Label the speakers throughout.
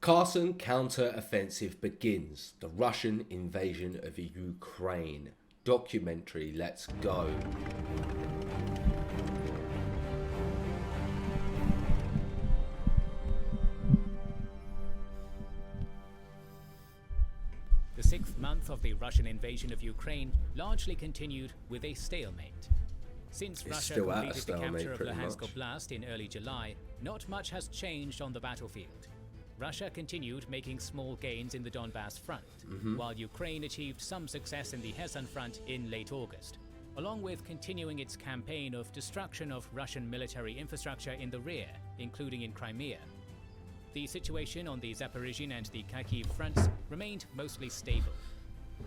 Speaker 1: Kherson Counter-Offensive Begins, the Russian invasion of Ukraine. Documentary, let's go.
Speaker 2: The sixth month of the Russian invasion of Ukraine largely continued with a stalemate. Since Russia completed the capture of Luhansk Oblast in early July, not much has changed on the battlefield. Russia continued making small gains in the Donbass front, while Ukraine achieved some success in the Kherson front in late August, along with continuing its campaign of destruction of Russian military infrastructure in the rear, including in Crimea. The situation on the Zaporizhian and the Kharkiv fronts remained mostly stable.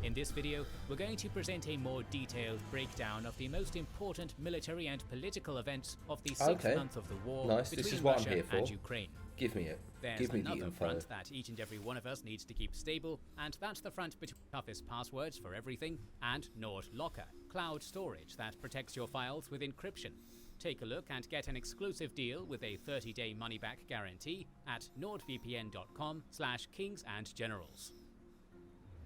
Speaker 2: In this video, we're going to present a more detailed breakdown of the most important military and political events of the sixth month of the war between Russia and Ukraine.
Speaker 1: Give me it.
Speaker 2: There's another front that each and every one of us needs to keep stable, and that's the front between toughest passwords for everything and NordLocker, cloud storage that protects your files with encryption. Take a look and get an exclusive deal with a 30-day money-back guarantee at nordvpn.com/kingsandgenerals.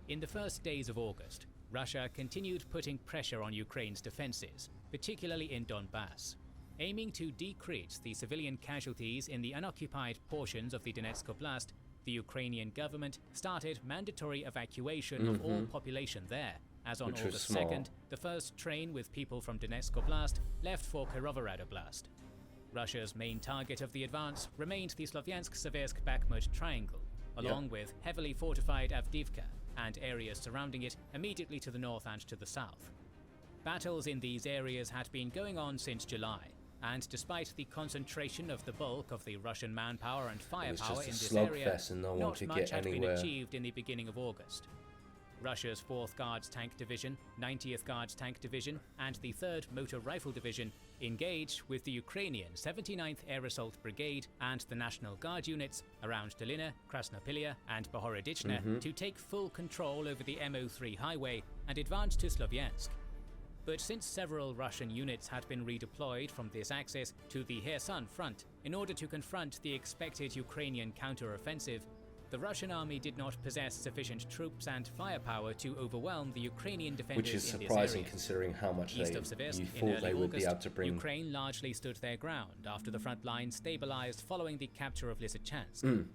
Speaker 2: In the first days of August, Russia continued putting pressure on Ukraine's defenses, particularly in Donbass. Aiming to decrease the civilian casualties in the unoccupied portions of the Donetsk Oblast, the Ukrainian government started mandatory evacuation of all population there, as on August 2nd, the first train with people from Donetsk Oblast left for Kirovohrad Oblast. Russia's main target of the advance remained the Slovyansk-Seversk-Bakhmut triangle, along with heavily fortified Avdiivka and areas surrounding it immediately to the north and to the south. Battles in these areas had been going on since July, and despite the concentration of the bulk of the Russian manpower and firepower in this area, not much had been achieved in the beginning of August. Russia's 4th Guards Tank Division, 90th Guards Tank Division, and the 3rd Motor Rifle Division engaged with the Ukrainian 79th Air Assault Brigade and the National Guard units around Dolina, Krasnopilya, and Bohorodichne to take full control over the MO3 highway and advance to Slovyansk. But since several Russian units had been redeployed from this axis to the Kherson front in order to confront the expected Ukrainian counter-offensive, the Russian army did not possess sufficient troops and firepower to overwhelm the Ukrainian defenders in this area.
Speaker 1: Which is surprising considering how much you thought they would be able to bring.
Speaker 2: Ukraine largely stood their ground after the front line stabilized following the capture of Lysychansk.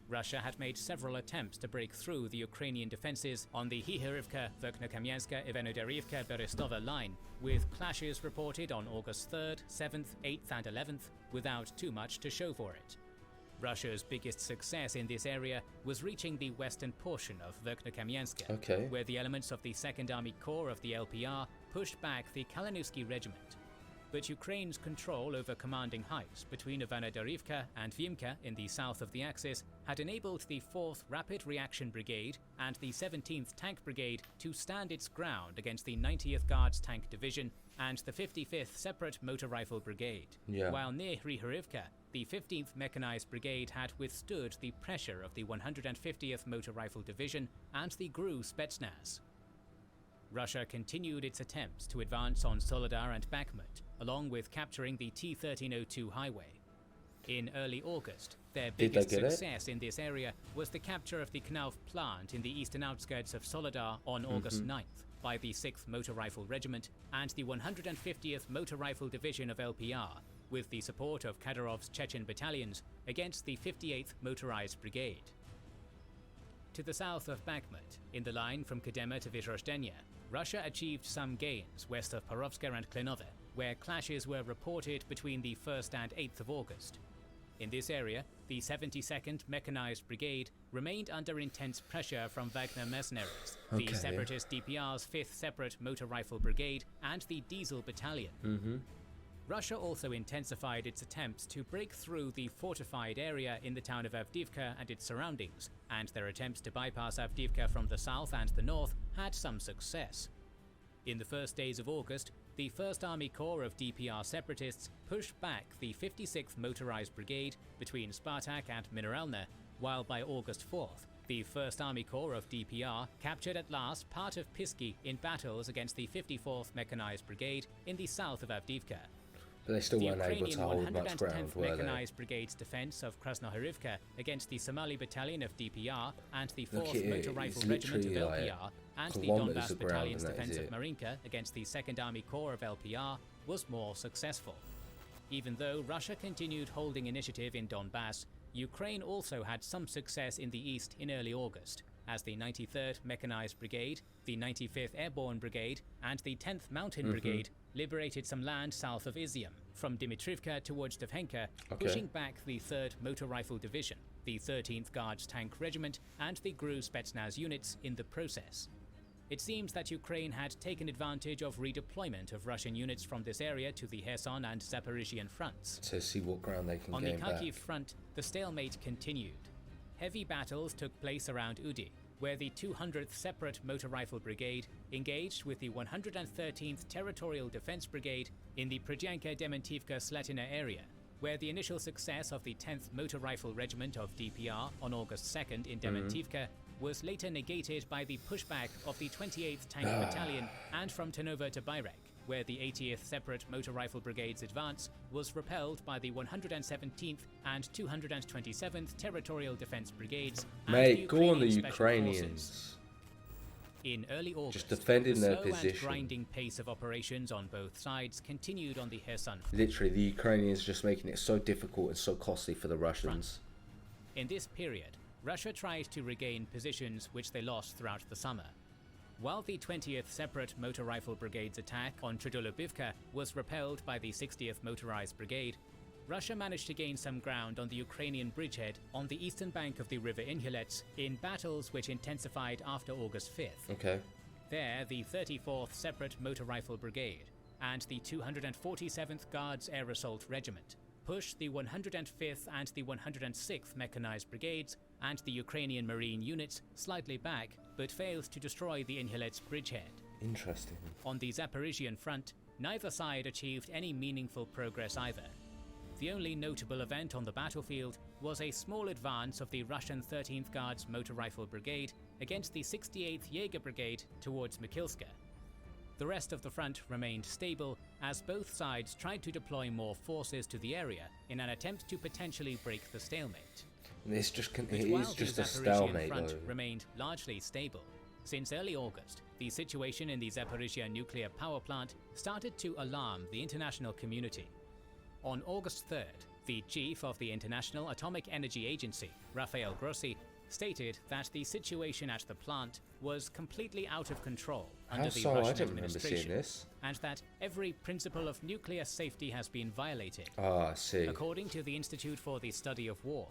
Speaker 2: Russia had made several attempts to break through the Ukrainian defenses on the Hyhorivka, Verkhnokamianska, Ivanodarivka, Berestova line, with clashes reported on August 3rd, 7th, 8th and 11th, without too much to show for it. Russia's biggest success in this area was reaching the western portion of Verkhnokamianska, where the elements of the 2nd Army Corps of the LPR pushed back the Kalinowski Regiment. But Ukraine's control over commanding heights between Ivanodarivka and Vyimka in the south of the Axis had enabled the 4th Rapid Reaction Brigade and the 17th Tank Brigade to stand its ground against the 90th Guards Tank Division and the 55th Separate Motor Rifle Brigade, while near Hyhorivka, the 15th Mechanized Brigade had withstood the pressure of the 150th Motor Rifle Division and the GRU Spetsnaz. Russia continued its attempts to advance on Soledar and Bakhmut, along with capturing the T-1302 highway. In early August, their biggest success in this area was the capture of the Knauf plant in the eastern outskirts of Soledar on August 9th by the 6th Motor Rifle Regiment and the 150th Motor Rifle Division of LPR, with the support of Kadyrov's Chechen battalions against the 58th Motorized Brigade. To the south of Bakhmut, in the line from Kadema to Vyzhrozdenia, Russia achieved some gains west of Parovska and Klinove, where clashes were reported between the 1st and 8th of August. In this area, the 72nd Mechanized Brigade remained under intense pressure from Wagner mercenaries, the separatist DPR's 5th Separate Motor Rifle Brigade, and the Diesel Battalion. Russia also intensified its attempts to break through the fortified area in the town of Avdiivka and its surroundings, and their attempts to bypass Avdiivka from the south and the north had some success. In the first days of August, the 1st Army Corps of DPR separatists pushed back the 56th Motorized Brigade between Spartak and Mineralna, while by August 4th, the 1st Army Corps of DPR captured at last part of Pisky in battles against the 54th Mechanized Brigade in the south of Avdiivka.
Speaker 1: But they still
Speaker 2: The
Speaker 1: weren't able to
Speaker 2: Ukrainian
Speaker 1: hold much ground,
Speaker 2: 110th
Speaker 1: were they?
Speaker 2: Mechanized Brigade's defense of Krasnohorivka against the Somali Battalion of DPR and the
Speaker 1: Look
Speaker 2: 4th
Speaker 1: at it,
Speaker 2: Motor
Speaker 1: it's
Speaker 2: Rifle Regiment of
Speaker 1: literally,
Speaker 2: LPR and the
Speaker 1: kilometers
Speaker 2: Donbass
Speaker 1: of ground,
Speaker 2: Battalion's
Speaker 1: and that is
Speaker 2: defense of
Speaker 1: it.
Speaker 2: Marinka against the 2nd Army Corps of LPR was more successful. Even though Russia continued holding initiative in Donbass, Ukraine also had some success in the east in early August, as the 93rd Mechanized Brigade, the 95th Airborne Brigade, and the 10th Mountain Brigade liberated some land south of Izium, from Dmitrivka towards Devhenka, pushing back the 3rd Motor Rifle Division, the 13th Guards Tank Regiment, and the GRU Spetsnaz units in the process. It seems that Ukraine had taken advantage of redeployment of Russian units from this area to the Kherson and Zaporizhian fronts.
Speaker 1: To see what ground they can
Speaker 2: On the
Speaker 1: gain back.
Speaker 2: Kharkiv front, the stalemate continued. Heavy battles took place around Udi, where the 200th Separate Motor Rifle Brigade engaged with the 113th Territorial Defense Brigade in the Prudyanka-Dementivka Slatina area, where the initial success of the 10th Motor Rifle Regiment of DPR on August 2nd in Dementivka was later negated by the pushback of the 28th Tank Battalion and from Ternova to Bayrek, where the 80th Separate Motor Rifle Brigade's advance was repelled by the 117th and 227th Territorial Defense Brigades and
Speaker 1: Mate, go on the
Speaker 2: Ukrainian Special
Speaker 1: Ukrainians.
Speaker 2: Forces. In early August,
Speaker 1: Just defending
Speaker 2: the
Speaker 1: their
Speaker 2: slow and
Speaker 1: position.
Speaker 2: grinding pace of operations on both sides continued on the Kherson front.
Speaker 1: Literally, the Ukrainians just making it so difficult and so costly for the Russians.
Speaker 2: In this period, Russia tried to regain positions which they lost throughout the summer. While the 20th Separate Motor Rifle Brigade's attack on Tridolubivka was repelled by the 60th Motorized Brigade, Russia managed to gain some ground on the Ukrainian bridgehead on the eastern bank of the river Inhulets in battles which intensified after August 5th.
Speaker 1: Okay.
Speaker 2: There, the 34th Separate Motor Rifle Brigade and the 247th Guards Air Assault Regiment pushed the 105th and the 106th Mechanized Brigades and the Ukrainian Marine units slightly back, but failed to destroy the Inhulets bridgehead.
Speaker 1: Interesting.
Speaker 2: On the Zaporizhian front, neither side achieved any meaningful progress either. The only notable event on the battlefield was a small advance of the Russian 13th Guards Motor Rifle Brigade against the 68th Jaeger Brigade towards Mikilska. The rest of the front remained stable as both sides tried to deploy more forces to the area in an attempt to potentially break the stalemate.
Speaker 1: It's just, it
Speaker 2: But
Speaker 1: is
Speaker 2: while
Speaker 1: just
Speaker 2: the
Speaker 1: a
Speaker 2: Zaporizhian
Speaker 1: stalemate,
Speaker 2: front
Speaker 1: though.
Speaker 2: remained largely stable, since early August, the situation in the Zaporizhia nuclear power plant started to alarm the international community. On August 3rd, the chief of the International Atomic Energy Agency, Rafael Grossi, stated that the situation at the plant was completely out of control under the
Speaker 1: so? I
Speaker 2: Russian
Speaker 1: don't remember seeing
Speaker 2: administration,
Speaker 1: this.
Speaker 2: and that every principle of nuclear safety has been violated.
Speaker 1: Ah, I see.
Speaker 2: According to the Institute for the Study of War,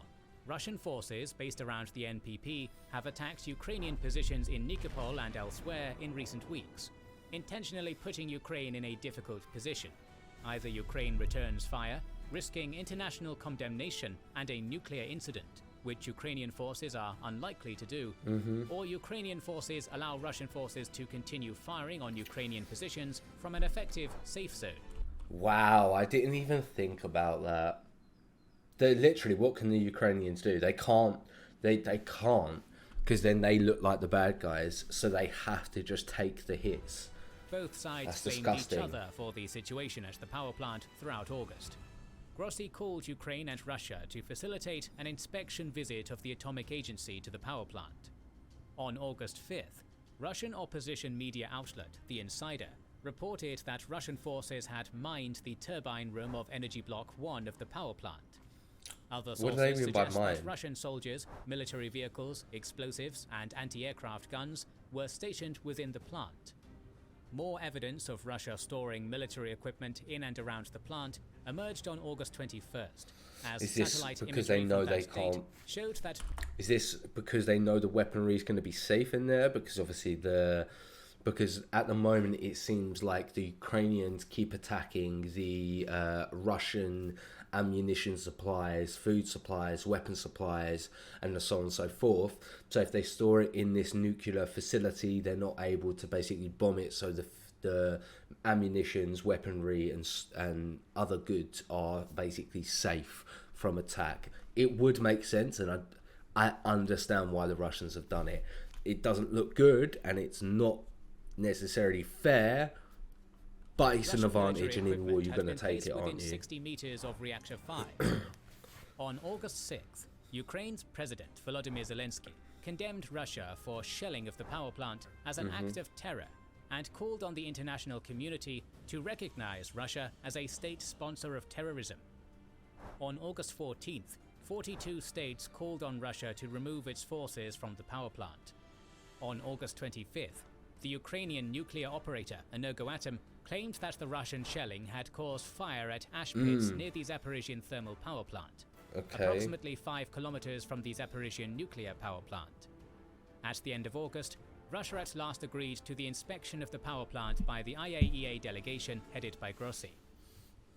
Speaker 2: Russian forces based around the NPP have attacked Ukrainian positions in Nikopol and elsewhere in recent weeks, intentionally putting Ukraine in a difficult position. Either Ukraine returns fire, risking international condemnation and a nuclear incident, which Ukrainian forces are unlikely to do, or Ukrainian forces allow Russian forces to continue firing on Ukrainian positions from an effective safe zone.
Speaker 1: Wow, I didn't even think about that. They literally, what can the Ukrainians do? They can't, because then they look like the bad guys, so they have to just take the hits.
Speaker 2: Both sides
Speaker 1: That's
Speaker 2: blamed
Speaker 1: disgusting.
Speaker 2: each other for the situation at the power plant throughout August. Grossi called Ukraine and Russia to facilitate an inspection visit of the atomic agency to the power plant. On August 5th, Russian opposition media outlet The Insider reported that Russian forces had mined the turbine room of Energy Block 1 of the power plant. Other
Speaker 1: What do they
Speaker 2: sources
Speaker 1: mean by
Speaker 2: suggest
Speaker 1: mine?
Speaker 2: that Russian soldiers, military vehicles, explosives, and anti-aircraft guns were stationed within the plant. More evidence of Russia storing military equipment in and around the plant emerged on August 21st, as
Speaker 1: Is this
Speaker 2: satellite
Speaker 1: because
Speaker 2: imagery
Speaker 1: they know
Speaker 2: from that
Speaker 1: they
Speaker 2: state
Speaker 1: can't-
Speaker 2: showed that
Speaker 1: Is this because they know the weaponry is going to be safe in there? Because obviously because at the moment it seems like the Ukrainians keep attacking the Russian ammunition supplies, food supplies, weapon supplies, and so on and so forth. So if they store it in this nuclear facility, they're not able to basically bomb it. So the ammunitions, weaponry, and other goods are basically safe from attack. It would make sense, and I understand why the Russians have done it. It doesn't look good, and it's not necessarily fair, But it's an
Speaker 2: Russian
Speaker 1: advantage, and
Speaker 2: military
Speaker 1: in war you're
Speaker 2: equipment
Speaker 1: going
Speaker 2: had
Speaker 1: to take
Speaker 2: been
Speaker 1: it,
Speaker 2: placed
Speaker 1: aren't
Speaker 2: within
Speaker 1: you?
Speaker 2: 60 meters of Reactor 5. On August 6th, Ukraine's President Volodymyr Zelensky condemned Russia for shelling of the power plant as an act of terror and called on the international community to recognize Russia as a state sponsor of terrorism. On August 14th, 42 states called on Russia to remove its forces from the power plant. On August 25th, the Ukrainian nuclear operator Energoatom claimed that the Russian shelling had caused fire at ash pits near the Zaporizhian thermal power plant, approximately 5 kilometers from the Zaporizhian nuclear power plant. At the end of August, Russia at last agreed to the inspection of the power plant by the IAEA delegation headed by Grossi.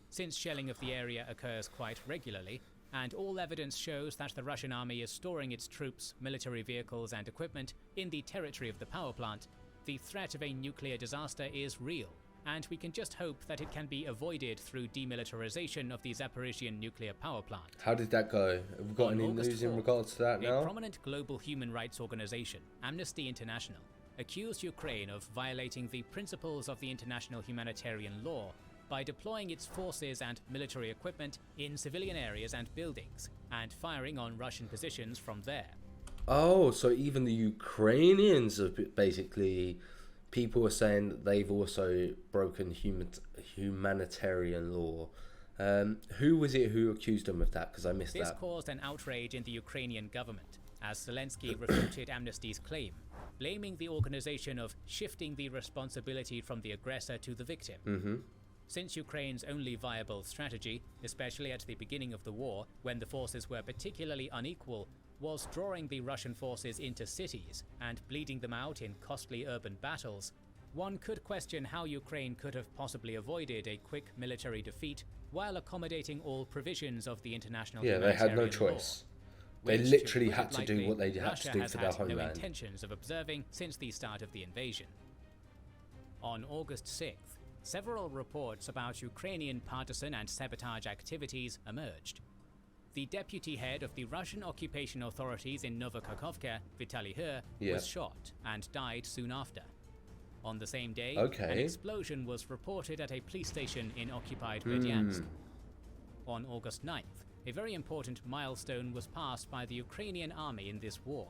Speaker 2: Since shelling of the area occurs quite regularly, and all evidence shows that the Russian army is storing its troops, military vehicles and equipment in the territory of the power plant, the threat of a nuclear disaster is real, and we can just hope that it can be avoided through demilitarization of the Zaporizhian nuclear power plant.
Speaker 1: How did that go? Have we got any
Speaker 2: August
Speaker 1: news in
Speaker 2: 4th,
Speaker 1: regards to that now?
Speaker 2: A prominent global human rights organization, Amnesty International, accused Ukraine of violating the principles of the international humanitarian law by deploying its forces and military equipment in civilian areas and buildings, and firing on Russian positions from there.
Speaker 1: Oh, so even the Ukrainians have basically... People are saying that they've also broken humanitarian law. Who was it who accused them of that? Because I missed that.
Speaker 2: This caused an outrage in the Ukrainian government, as Zelensky refuted Amnesty's claim, blaming the organization of shifting the responsibility from the aggressor to the victim. Since Ukraine's only viable strategy, especially at the beginning of the war, when the forces were particularly unequal, was drawing the Russian forces into cities and bleeding them out in costly urban battles, one could question how Ukraine could have possibly avoided a quick military defeat while accommodating all provisions of the international humanitarian
Speaker 1: they had no choice.
Speaker 2: Law,
Speaker 1: they
Speaker 2: which,
Speaker 1: literally
Speaker 2: to put
Speaker 1: had
Speaker 2: it
Speaker 1: to
Speaker 2: lightly,
Speaker 1: do what they had
Speaker 2: Russia
Speaker 1: to do
Speaker 2: has
Speaker 1: for their
Speaker 2: had no
Speaker 1: homeland.
Speaker 2: intentions of observing since the start of the invasion. On August 6th, several reports about Ukrainian partisan and sabotage activities emerged. The deputy head of the Russian occupation authorities in Novokakhovka, Vitaly Her, was shot and died soon after. On the same day, an explosion was reported at a police station in occupied Berdyansk. On August 9th, a very important milestone was passed by the Ukrainian army in this war.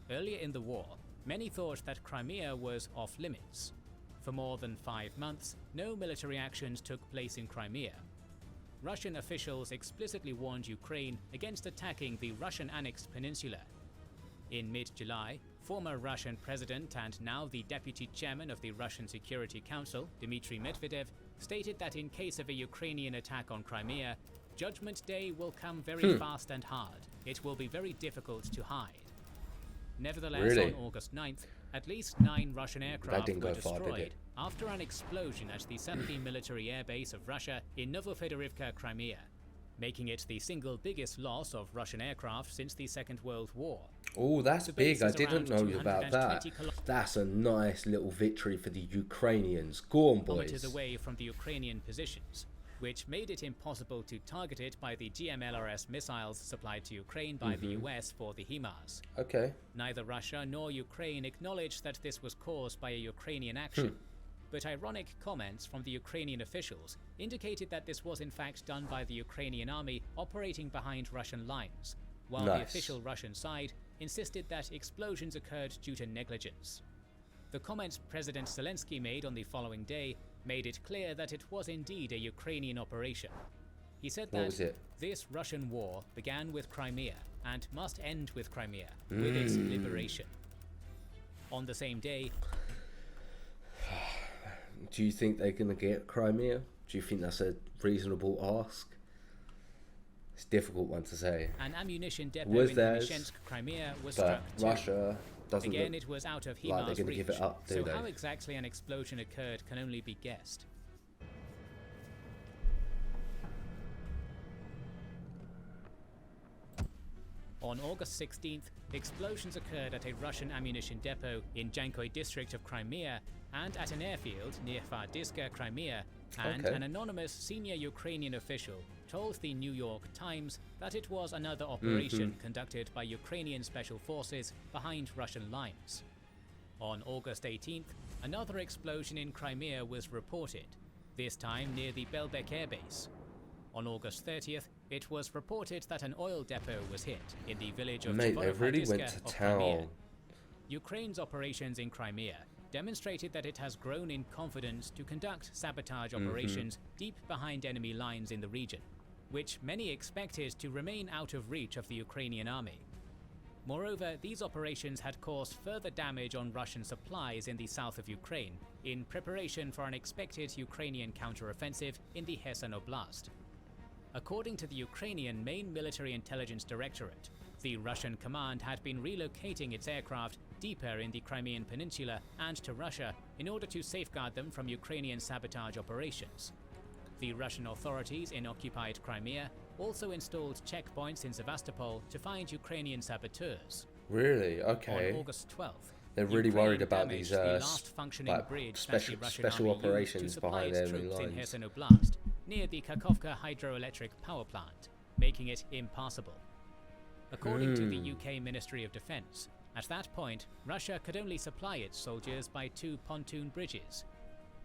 Speaker 2: Earlier in the war, many thought that Crimea was off limits. For more than 5 months, no military actions took place in Crimea. Russian officials explicitly warned Ukraine against attacking the Russian-annexed peninsula. In mid-July, former Russian president and now the deputy chairman of the Russian Security Council, Dmitry Medvedev, stated that in case of a Ukrainian attack on Crimea, Judgment Day will come very fast and hard. It will be very difficult to hide. Nevertheless, on August 9th, at least 9 Russian aircraft were destroyed after an explosion at the Sathy military airbase of Russia in Novofedorivka, Crimea, making it the single biggest loss of Russian aircraft since the Second World War.
Speaker 1: Oh, that's big. I didn't know about that. That's a nice little victory for the Ukrainians. Go on, boys.
Speaker 2: Kilometers away from the Ukrainian positions, which made it impossible to target it by the GMLRS missiles supplied to Ukraine by the US for the HIMARS. Neither Russia nor Ukraine acknowledged that this was caused by a Ukrainian action, but ironic comments from the Ukrainian officials indicated that this was in fact done by the Ukrainian army operating behind Russian lines, while the official Russian side insisted that explosions occurred due to negligence. The comments President Zelensky made on the following day made it clear that it was indeed a Ukrainian operation. He said that this Russian war began with Crimea and must end with Crimea, with its liberation. On the same day...
Speaker 1: Do you think they're going to get Crimea? Do you think that's a reasonable ask? It's a difficult one to say.
Speaker 2: An ammunition depot in Mishensк, Crimea was struck too.
Speaker 1: Russia doesn't
Speaker 2: Again, it was out of HIMARS reach,
Speaker 1: give it up,
Speaker 2: so how exactly an explosion occurred can only be guessed. On August 16th, explosions occurred at a Russian ammunition depot in Jankoy district of Crimea and at an airfield near Fardiska, Crimea, and an anonymous senior Ukrainian official told the New York Times that it was another operation conducted by Ukrainian special forces behind Russian lines. On August 18th, another explosion in Crimea was reported, this time near the Belbek Air Base. On August 30th, it was reported that an oil depot was hit in the village of
Speaker 1: Mate, they really went to town.
Speaker 2: Crimea. Ukraine's operations in Crimea demonstrated that it has grown in confidence to conduct sabotage operations deep behind enemy lines in the region, which many expected to remain out of reach of the Ukrainian army. Moreover, these operations had caused further damage on Russian supplies in the south of Ukraine in preparation for an expected Ukrainian counteroffensive in the Kherson Oblast. According to the Ukrainian main military intelligence directorate, the Russian command had been relocating its aircraft deeper in the Crimean Peninsula and to Russia in order to safeguard them from Ukrainian sabotage operations. The Russian authorities in occupied Crimea also installed checkpoints in Sevastopol to find Ukrainian saboteurs.
Speaker 1: Really? Okay.
Speaker 2: On August 12th,
Speaker 1: they're really
Speaker 2: Ukraine
Speaker 1: worried about
Speaker 2: damaged
Speaker 1: these
Speaker 2: the last functioning bridge
Speaker 1: special operations behind enemy lines.
Speaker 2: In Kherson Oblast, near the Kakhovka hydroelectric power plant, making it impassable. According to the UK Ministry of Defence, at that point, Russia could only supply its soldiers by 2 pontoon bridges.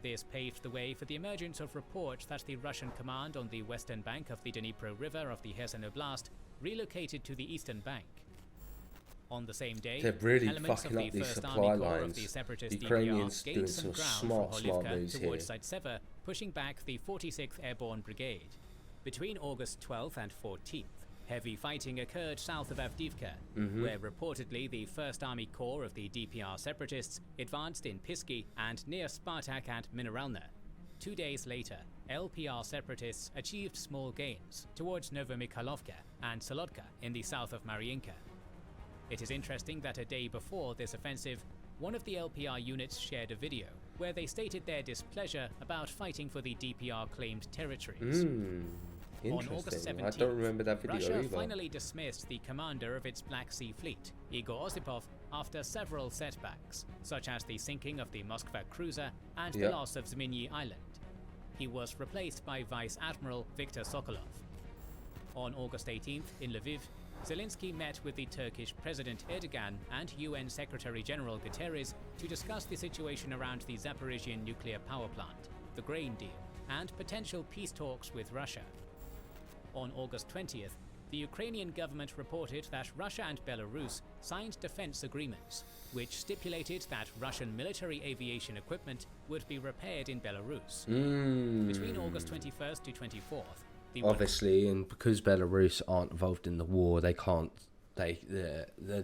Speaker 2: This paved the way for the emergence of reports that the Russian command on the western bank of the Dnipro River of the Kherson Oblast relocated to the eastern bank. On the same day,
Speaker 1: they're really
Speaker 2: elements
Speaker 1: fucking
Speaker 2: of
Speaker 1: up
Speaker 2: the
Speaker 1: these
Speaker 2: 1st
Speaker 1: supply
Speaker 2: Army Corps of
Speaker 1: lines.
Speaker 2: the separatist
Speaker 1: The Ukrainians
Speaker 2: DPR
Speaker 1: doing
Speaker 2: gained some
Speaker 1: some
Speaker 2: ground from
Speaker 1: smart
Speaker 2: Holivka
Speaker 1: moves
Speaker 2: towards
Speaker 1: here.
Speaker 2: Zaitseva, pushing back the 46th Airborne Brigade. Between August 12th and 14th, heavy fighting occurred south of Avdiivka, where reportedly the 1st Army Corps of the DPR separatists advanced in Pisky and near Spartak and Mineralna. 2 days later, LPR separatists achieved small gains towards Novomikhailovka and Solodka in the south of Mariinka. It is interesting that a day before this offensive, one of the LPR units shared a video where they stated their displeasure about fighting for the DPR-claimed territories. On August 17th,
Speaker 1: I don't remember that video
Speaker 2: Russia
Speaker 1: either.
Speaker 2: finally dismissed the commander of its Black Sea Fleet, Igor Osipov, after several setbacks, such as the sinking of the Moskva cruiser and the loss of Zminy Island. He was replaced by Vice Admiral Viktor Sokolov. On August 18th, in Lviv, Zelensky met with the Turkish President Erdogan and UN Secretary-General Guterres to discuss the situation around the Zaporizhian nuclear power plant, the grain deal, and potential peace talks with Russia. On August 20th, the Ukrainian government reported that Russia and Belarus signed defense agreements, which stipulated that Russian military aviation equipment would be repaired in Belarus. Between August 21st to 24th,
Speaker 1: obviously, and because Belarus aren't involved in the war, the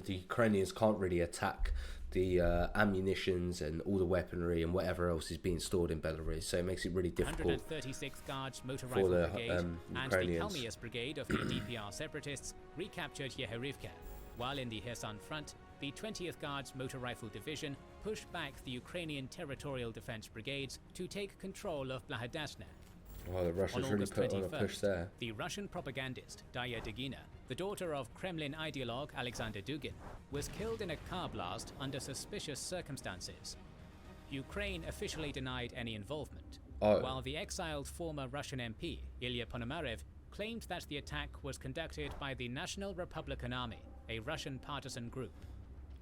Speaker 1: Ukrainians can't really attack the ammunitions and all the weaponry and whatever else is being stored in Belarus, so it makes it really difficult
Speaker 2: 136th Guards Motor
Speaker 1: for
Speaker 2: Rifle
Speaker 1: the
Speaker 2: Brigade and the
Speaker 1: Ukrainians.
Speaker 2: Kalmias Brigade of the DPR separatists recaptured Yehorivka, while in the Kherson front, the 20th Guards Motor Rifle Division pushed back the Ukrainian Territorial Defense Brigades to take control of Blahodashne.
Speaker 1: Oh, the Russians really put on a push there.
Speaker 2: The Russian propagandist Daya Dugina, the daughter of Kremlin ideologue Alexander Dugin, was killed in a car blast under suspicious circumstances. Ukraine officially denied any involvement, while the exiled former Russian MP, Ilya Ponomarev, claimed that the attack was conducted by the National Republican Army, a Russian partisan group.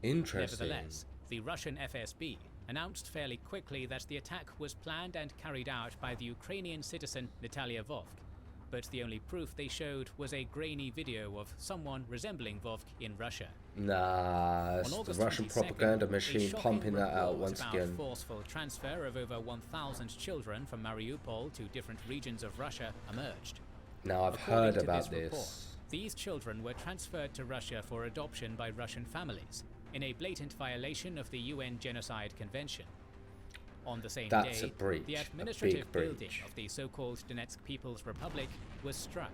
Speaker 1: Interesting.
Speaker 2: Nevertheless, the Russian FSB announced fairly quickly that the attack was planned and carried out by the Ukrainian citizen Natalia Vovk, but the only proof they showed was a grainy video of someone resembling Vovk in Russia.
Speaker 1: Nah, it's the Russian propaganda machine pumping that out once again.
Speaker 2: Forceful transfer of over 1,000 children from Mariupol to different regions of Russia emerged.
Speaker 1: Now I've heard about this.
Speaker 2: These children were transferred to Russia for adoption by Russian families, in a blatant violation of the UN Genocide Convention. On the same day, the administrative building of the so-called Donetsk People's Republic was struck.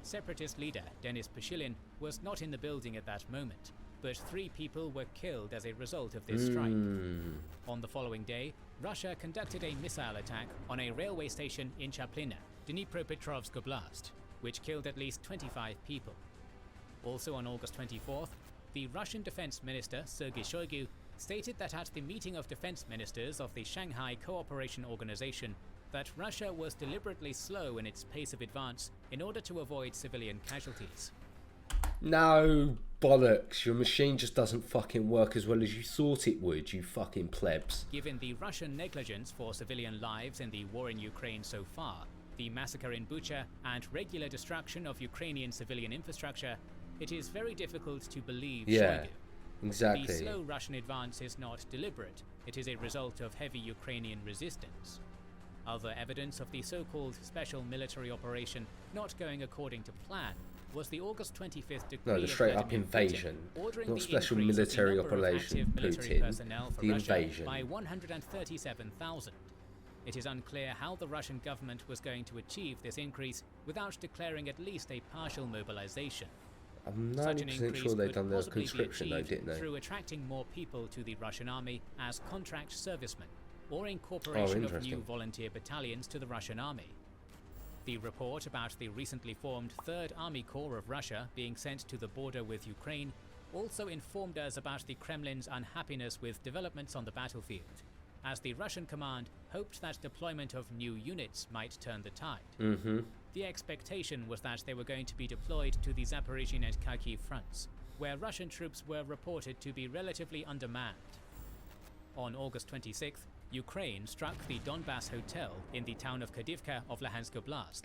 Speaker 2: Separatist leader Denis Pushilin was not in the building at that moment, but 3 people were killed as a result of this strike. On the following day, Russia conducted a missile attack on a railway station in Chaplina, Dnipropetrovsk Oblast, which killed at least 25 people. Also on August 24th, the Russian Defense Minister Sergei Shoigu stated that at the meeting of defense ministers of the Shanghai Cooperation Organization that Russia was deliberately slow in its pace of advance in order to avoid civilian casualties.
Speaker 1: No, bollocks. Your machine just doesn't fucking work as well as you thought it would, you fucking plebs.
Speaker 2: Given the Russian negligence for civilian lives in the war in Ukraine so far, the massacre in Bucha, and regular destruction of Ukrainian civilian infrastructure, it is very difficult to believe Shoigu.
Speaker 1: Exactly.
Speaker 2: The slow Russian advance is not deliberate. It is a result of heavy Ukrainian resistance. Other evidence of the so-called special military operation not going according to plan was the August 25th decree
Speaker 1: No, the straight-up invasion, not special military operation, Putin, the invasion.
Speaker 2: By 137,000. It is unclear how the Russian government was going to achieve this increase without declaring at least a partial mobilization.
Speaker 1: I'm
Speaker 2: Such an
Speaker 1: 90%
Speaker 2: increase
Speaker 1: sure they've
Speaker 2: could
Speaker 1: done the
Speaker 2: possibly be
Speaker 1: conscription though,
Speaker 2: achieved
Speaker 1: didn't they?
Speaker 2: through attracting more people to the Russian army as contract servicemen, or incorporation of new volunteer battalions to the Russian army. The report about the recently formed 3rd Army Corps of Russia being sent to the border with Ukraine also informed us about the Kremlin's unhappiness with developments on the battlefield, as the Russian command hoped that deployment of new units might turn the tide. The expectation was that they were going to be deployed to the Zaporizhian and Kharkiv fronts, where Russian troops were reported to be relatively undermanned. On August 26th, Ukraine struck the Donbass Hotel in the town of Kadivka of Luhansk Oblast.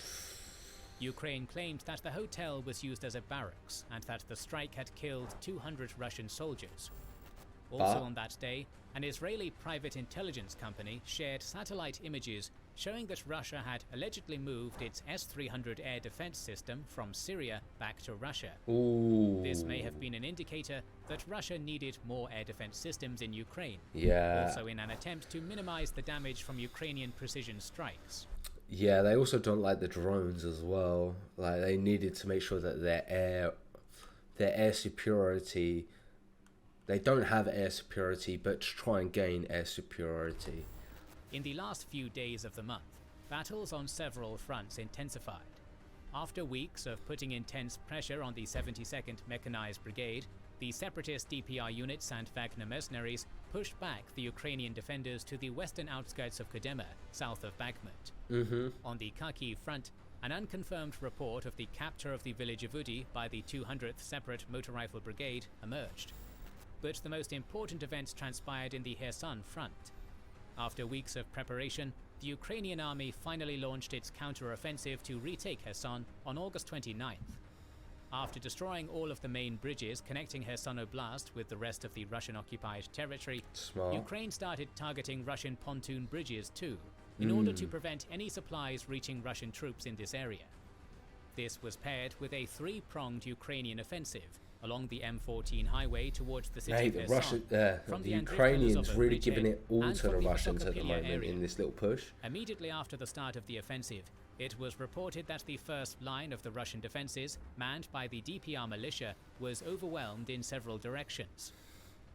Speaker 2: Ukraine claimed that the hotel was used as a barracks and that the strike had killed 200 Russian soldiers. Also on that day, an Israeli private intelligence company shared satellite images showing that Russia had allegedly moved its S-300 air defense system from Syria back to Russia. This may have been an indicator that Russia needed more air defense systems in Ukraine, also in an attempt to minimize the damage from Ukrainian precision strikes.
Speaker 1: Yeah, they also don't like the drones as well. Like, they needed to make sure that their air superiority, they don't have air superiority, but to try and gain air superiority.
Speaker 2: In the last few days of the month, battles on several fronts intensified. After weeks of putting intense pressure on the 72nd Mechanized Brigade, the separatist DPR units and Wagner mercenaries pushed back the Ukrainian defenders to the western outskirts of Kodema, south of Bakhmut. On the Kharkiv front, an unconfirmed report of the capture of the village of Udi by the 200th Separate Motor Rifle Brigade emerged. But the most important events transpired in the Kherson front. After weeks of preparation, the Ukrainian army finally launched its counter-offensive to retake Kherson on August 29th. After destroying all of the main bridges connecting Kherson Oblast with the rest of the Russian-occupied territory, Ukraine started targeting Russian pontoon bridges too, in order to prevent any supplies reaching Russian troops in this area. This was paired with a three-pronged Ukrainian offensive along the M14 highway towards the city of Kherson.
Speaker 1: The Ukrainians really giving it all to the Russians at the moment in this little push.
Speaker 2: Immediately after the start of the offensive, it was reported that the first line of the Russian defenses, manned by the DPR militia, was overwhelmed in several directions.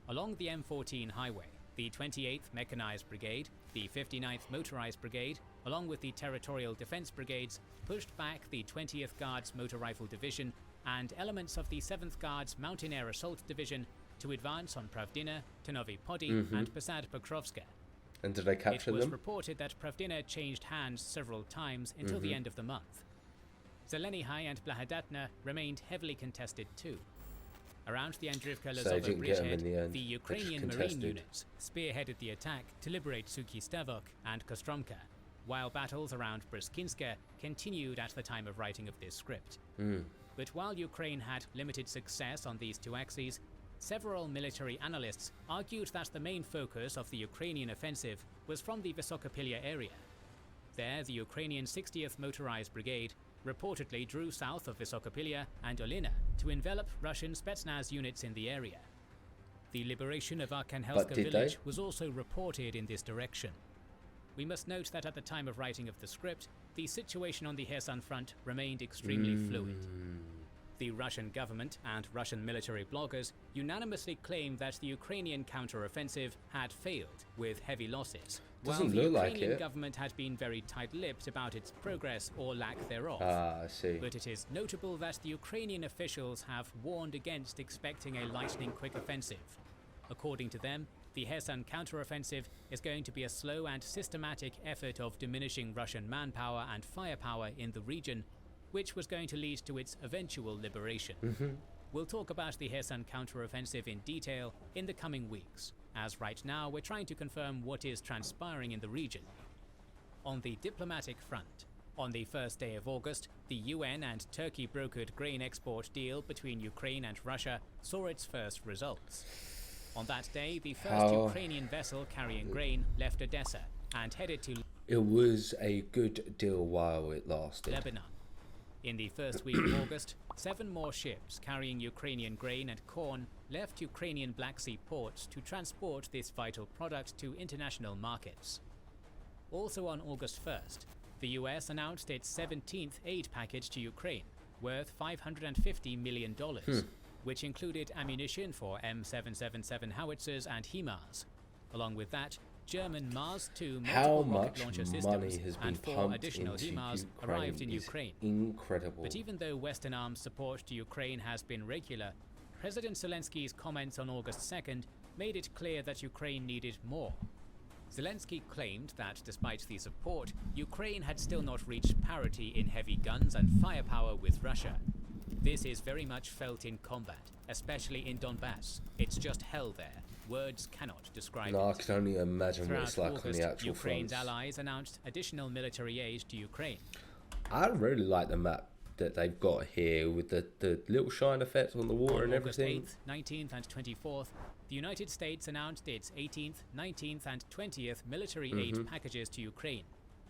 Speaker 2: Along the M14 highway, the 28th Mechanized Brigade, the 59th Motorized Brigade, along with the Territorial Defense Brigades, pushed back the 20th Guards Motor Rifle Division and elements of the 7th Guards Mountain Air Assault Division to advance on Pravdina, Ternovi Podi, and Posad Pokrovska.
Speaker 1: And did they capture them?
Speaker 2: It was reported that Pravdina changed hands several times until the end of the month. Zelenihai and Blahadatna remained heavily contested too. Around the Andrivka-Lazovo bridgehead, the Ukrainian Marine units spearheaded the attack to liberate Suki Stavok and Kostromka, while battles around Bruskinska continued at the time of writing of this script. But while Ukraine had limited success on these two axes, several military analysts argued that the main focus of the Ukrainian offensive was from the Vysokopilya area. There, the Ukrainian 60th Motorized Brigade reportedly drew south of Vysokopilya and Olina to envelop Russian Spetsnaz units in the area. The liberation of Arkhangelska village was also reported in this direction. We must note that at the time of writing of the script, the situation on the Kherson front remained extremely fluid. The Russian government and Russian military bloggers unanimously claimed that the Ukrainian counter-offensive had failed with heavy losses, while the Ukrainian government had been very tight-lipped about its progress or lack thereof.
Speaker 1: I see.
Speaker 2: But it is notable that the Ukrainian officials have warned against expecting a lightning-quick offensive. According to them, the Kherson counter-offensive is going to be a slow and systematic effort of diminishing Russian manpower and firepower in the region, which was going to lead to its eventual liberation. We'll talk about the Kherson counter-offensive in detail in the coming weeks, as right now we're trying to confirm what is transpiring in the region. On the diplomatic front, on the first day of August, the UN and Turkey brokered grain export deal between Ukraine and Russia saw its first results. On that day, the first Ukrainian vessel carrying grain left Odessa and headed to
Speaker 1: It was a good deal while it lasted.
Speaker 2: Lebanon. In the first week of August, 7 more ships carrying Ukrainian grain and corn left Ukrainian Black Sea ports to transport this vital product to international markets. Also on August 1st, the US announced its 17th aid package to Ukraine, worth $550 million, which included ammunition for M777 howitzers and HIMARS. Along with that, German Mars 2 multiple rocket launcher systems and 4 additional HIMARS arrived in Ukraine.
Speaker 1: Incredible.
Speaker 2: But even though Western arms support to Ukraine has been regular, President Zelensky's comments on August 2nd made it clear that Ukraine needed more. Zelensky claimed that despite the support, Ukraine had still not reached parity in heavy guns and firepower with Russia. This is very much felt in combat, especially in Donbass. It's just hell there. Words cannot describe it.
Speaker 1: I can only imagine what it's
Speaker 2: Throughout
Speaker 1: like
Speaker 2: August,
Speaker 1: on the actual
Speaker 2: Ukraine's
Speaker 1: front.
Speaker 2: allies announced additional military aid to Ukraine.
Speaker 1: I really like the map that they've got here with the little shine effects on the water and
Speaker 2: August
Speaker 1: everything.
Speaker 2: 8th, 19th and 24th, the United States announced its 18th, 19th and 20th military aid packages to Ukraine,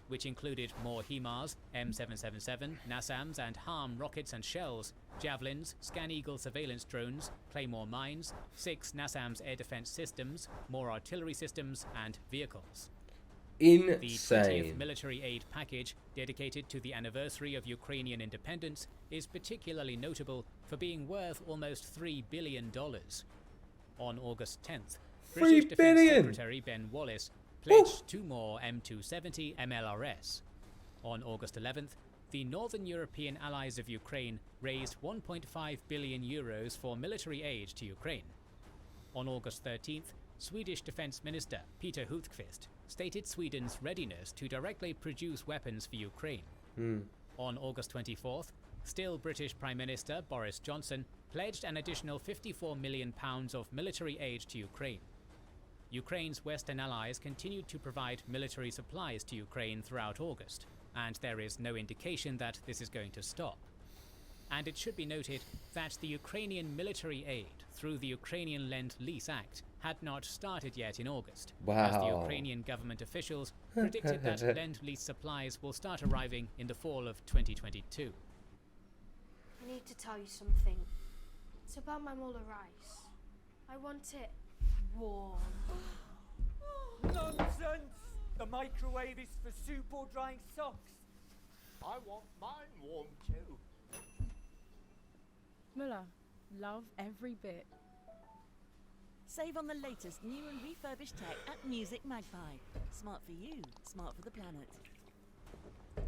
Speaker 2: which included more HIMARS, M777, NASAMS and HARM rockets and shells, Javelins, Scan-Eagle surveillance drones, Claymore mines, 6 NASAMS air defense systems, more artillery systems and vehicles. The 20th
Speaker 1: Insane.
Speaker 2: military aid package, dedicated to the anniversary of Ukrainian independence, is particularly notable for being worth almost $3 billion. On August 10th, British Defense Secretary Ben Wallace pledged 2 more M270 MLRS. On August 11th, the Northern European allies of Ukraine raised 1.5 billion euros for military aid to Ukraine. On August 13th, Swedish Defense Minister Peter Hultqvist stated Sweden's readiness to directly produce weapons for Ukraine. On August 24th, still British Prime Minister Boris Johnson pledged an additional £54 million of military aid to Ukraine. Ukraine's Western allies continued to provide military supplies to Ukraine throughout August, and there is no indication that this is going to stop. And it should be noted that the Ukrainian military aid through the Ukrainian Lend-Lease Act had not started yet in August, as the Ukrainian government officials predicted that Lend-Lease supplies will start arriving in the fall of 2022.
Speaker 3: I need to tell you something. It's about my Muller rice. I want it warm.
Speaker 4: Nonsense! The microwave is for soup or drying socks. I want mine warm too.
Speaker 5: Muller, love every bit.
Speaker 6: Save on the latest new and refurbished tech at Music Magpie. Smart for you, smart for the planet.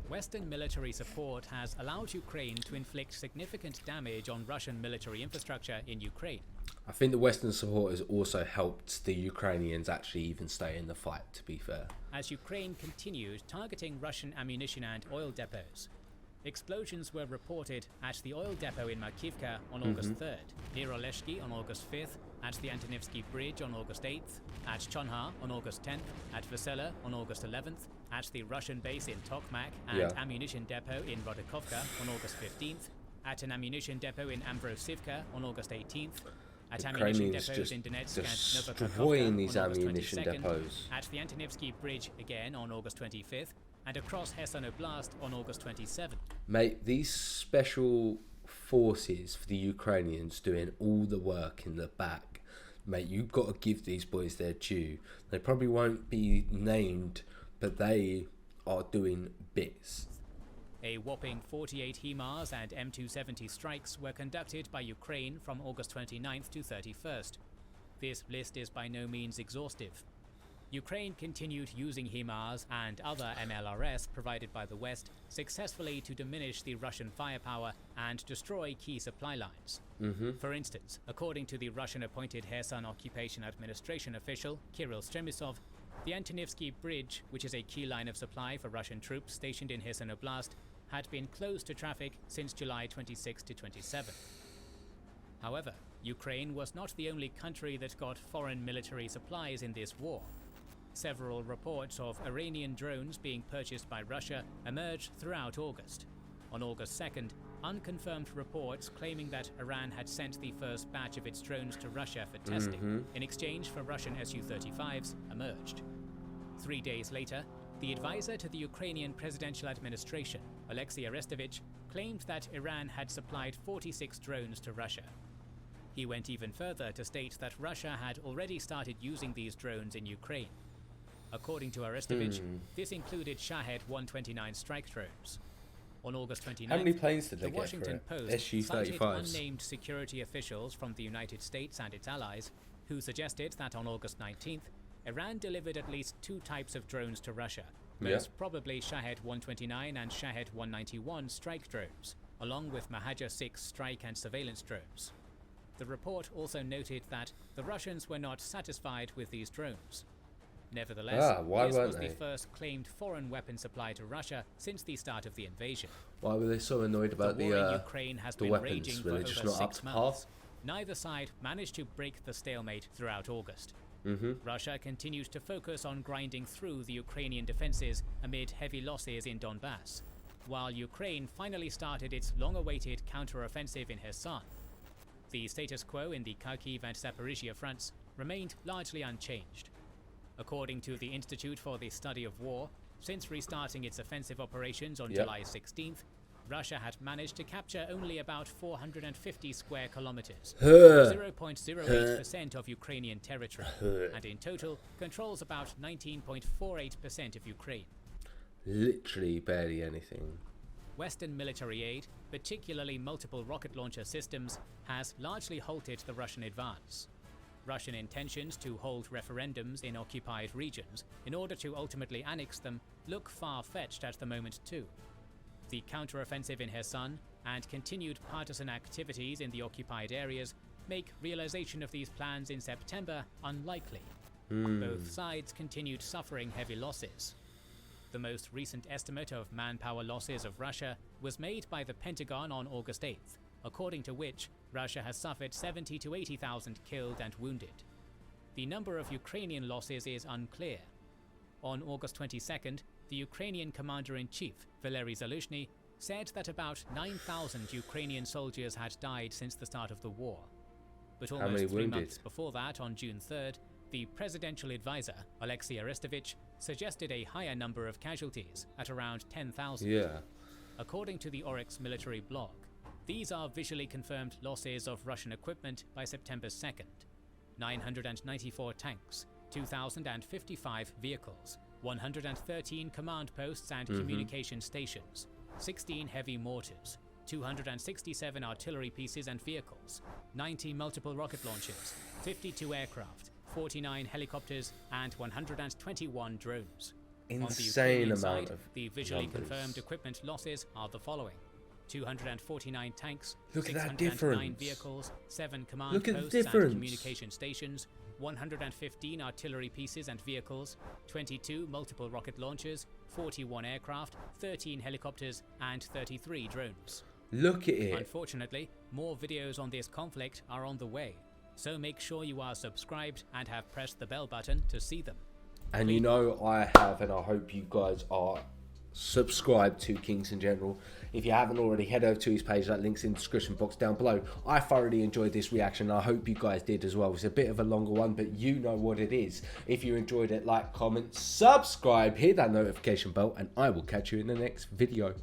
Speaker 2: Western military support has allowed Ukraine to inflict significant damage on Russian military infrastructure in Ukraine.
Speaker 1: I think the Western support has also helped the Ukrainians actually even stay in the fight, to be fair.
Speaker 2: As Ukraine continued targeting Russian ammunition and oil depots. Explosions were reported at the oil depot in Makivka on August 3rd, near Oleshki on August 5th, at the Antonivsky Bridge on August 8th, at Chonha on August 10th, at Vesela on August 11th, at the Russian base in Tokmak and ammunition depot in Rodikovka on August 15th, at an ammunition depot in Ambrosivka on August 18th, at ammunition depots in Donetsk and
Speaker 1: destroying these
Speaker 2: on August
Speaker 1: ammunition
Speaker 2: 22nd,
Speaker 1: depots.
Speaker 2: at the Antonivsky Bridge again on August 25th, and across Kherson Oblast on August 27th.
Speaker 1: Mate, these special forces for the Ukrainians doing all the work in the back, mate, you've got to give these boys their due. They probably won't be named, but they are doing bits.
Speaker 2: A whopping 48 HIMARS and M270 strikes were conducted by Ukraine from August 29th to 31st. This list is by no means exhaustive. Ukraine continued using HIMARS and other MLRS provided by the West successfully to diminish the Russian firepower and destroy key supply lines. For instance, according to the Russian-appointed Kherson Occupation Administration official Kirill Stremisov, the Antonivsky Bridge, which is a key line of supply for Russian troops stationed in Kherson Oblast, had been closed to traffic since July 26 to 27. However, Ukraine was not the only country that got foreign military supplies in this war. Several reports of Iranian drones being purchased by Russia emerged throughout August. On August 2nd, unconfirmed reports claiming that Iran had sent the first batch of its drones to Russia for testing in exchange for Russian Su-35s emerged. 3 days later, the advisor to the Ukrainian presidential administration, Alexei Arestovich, claimed that Iran had supplied 46 drones to Russia. He went even further to state that Russia had already started using these drones in Ukraine. According to Arestovich, this included Shahed 129 strike drones. On August 29th,
Speaker 1: How many planes did they
Speaker 2: the
Speaker 1: get
Speaker 2: Washington
Speaker 1: for it?
Speaker 2: Post cited
Speaker 1: Su-35s.
Speaker 2: unnamed security officials from the United States and its allies who suggested that on August 19th, Iran delivered at least 2 types of drones to Russia, most probably Shahed 129 and Shahed 191 strike drones, along with Mahajer 6 strike and surveillance drones. The report also noted that the Russians were not satisfied with these drones. Nevertheless, this was the first claimed foreign weapon supply to Russia since the start of the invasion.
Speaker 1: Why were they so annoyed about
Speaker 2: the war in Ukraine has been
Speaker 1: weapons?
Speaker 2: raging
Speaker 1: Were
Speaker 2: for
Speaker 1: they
Speaker 2: over
Speaker 1: just not up
Speaker 2: 6
Speaker 1: to
Speaker 2: months. Neither side managed to break the stalemate throughout August. Russia continued to focus on grinding through the Ukrainian defenses amid heavy losses in Donbass, while Ukraine finally started its long-awaited counter-offensive in Kherson. The status quo in the Kharkiv and Zaporizhia fronts remained largely unchanged. According to the Institute for the Study of War, since restarting its offensive operations on July 16th, Russia had managed to capture only about 450 square kilometers, 0.08% of Ukrainian territory, and in total controls about 19.48% of Ukraine.
Speaker 1: Literally barely anything.
Speaker 2: Western military aid, particularly multiple rocket launcher systems, has largely halted the Russian advance. Russian intentions to hold referendums in occupied regions in order to ultimately annex them look far-fetched at the moment too. The counter-offensive in Kherson and continued partisan activities in the occupied areas make realization of these plans in September unlikely. Both sides continued suffering heavy losses. The most recent estimate of manpower losses of Russia was made by the Pentagon on August 8th, according to which Russia has suffered 70 to 80,000 killed and wounded. The number of Ukrainian losses is unclear. On August 22nd, the Ukrainian commander-in-chief, Valery Zaluzhny, said that about 9,000 Ukrainian soldiers had died since the start of the war. But almost 3 months before that, on June 3rd, the presidential advisor, Alexei Arestovich, suggested a higher number of casualties at around 10,000. According to the Oryx military blog, these are visually confirmed losses of Russian equipment by September 2nd. 994 tanks, 2,055 vehicles, 113 command posts and communication stations, 16 heavy mortars, 267 artillery pieces and vehicles, 90 multiple rocket launchers, 52 aircraft, 49 helicopters, and 121 drones.
Speaker 1: Insane amount
Speaker 2: side,
Speaker 1: of
Speaker 2: the visually
Speaker 1: numbers.
Speaker 2: confirmed equipment losses are the following: 249 tanks,
Speaker 1: Look at that
Speaker 2: 609
Speaker 1: difference.
Speaker 2: vehicles, 7 command
Speaker 1: Look at the
Speaker 2: posts and
Speaker 1: difference.
Speaker 2: communication stations, 115 artillery pieces and vehicles, 22 multiple rocket launchers, 41 aircraft, 13 helicopters, and 33 drones.
Speaker 1: Look at it.
Speaker 2: Unfortunately, more videos on this conflict are on the way, so make sure you are subscribed and have pressed the bell button to see them.
Speaker 1: And you know I have, and I hope you guys are subscribed to Kings in General. If you haven't already, head over to his page, that link's in the description box down below. I thoroughly enjoyed this reaction, and I hope you guys did as well. It's a bit of a longer one, but you know what it is. If you enjoyed it, like, comment, subscribe, hit that notification bell, and I will catch you in the next video.